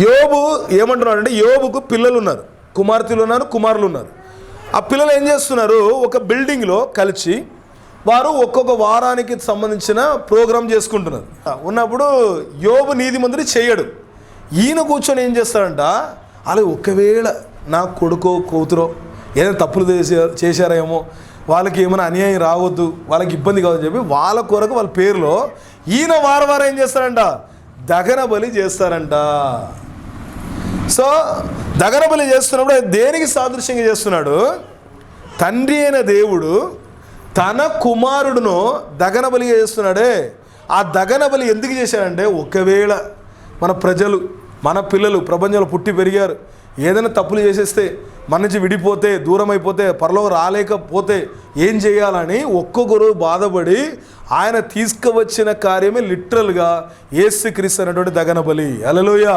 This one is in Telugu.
యోబు ఏమంటున్నాడంటే, యోబుకు పిల్లలు ఉన్నారు, కుమార్తెలు ఉన్నారు, కుమారులు ఉన్నారు. ఆ పిల్లలు ఏం చేస్తున్నారు, ఒక బిల్డింగ్లో కలిసి వారు ఒక్కొక్క వారానికి సంబంధించిన ప్రోగ్రాం చేసుకుంటున్నారు. ఉన్నప్పుడు యోబు నీతిమంతుడు చేయడు. ఈయన కూర్చొని ఏం చేస్తాడంట, అలా ఒకవేళ నా కొడుకో కూతురో ఏదైనా తప్పులు చేశారేమో, వాళ్ళకి ఏమైనా అన్యాయం రావద్దు, వాళ్ళకి ఇబ్బంది కావద్దని చెప్పి వాళ్ళ కొరకు వాళ్ళ పేరులో ఈయన వారం ఏం చేస్తారంట, దహన బలి చేస్తారంట. సో దహన బలి చేస్తున్నప్పుడు దేనికి సాదృశ్యంగా చేస్తున్నాడు, తండ్రి అయిన దేవుడు తన కుమారుడును దహన బలిగా చేస్తున్నాడే. ఆ దహన బలి ఎందుకు చేశాడంటే, ఒకవేళ మన ప్రజలు, మన పిల్లలు ప్రపంచంలో పుట్టి పెరిగారు, ఏదైనా తప్పులు చేసేస్తే, మన నుంచి విడిపోతే, దూరం అయిపోతే, పరలోకం రాలేకపోతే ఏం చేయాలని ఒక్కొక్కరు బాధపడి ఆయన తీసుకువచ్చిన కార్యమే లిటరల్గా యేసుక్రీస్తు అనేటువంటి దహన బలి. హల్లెలూయా.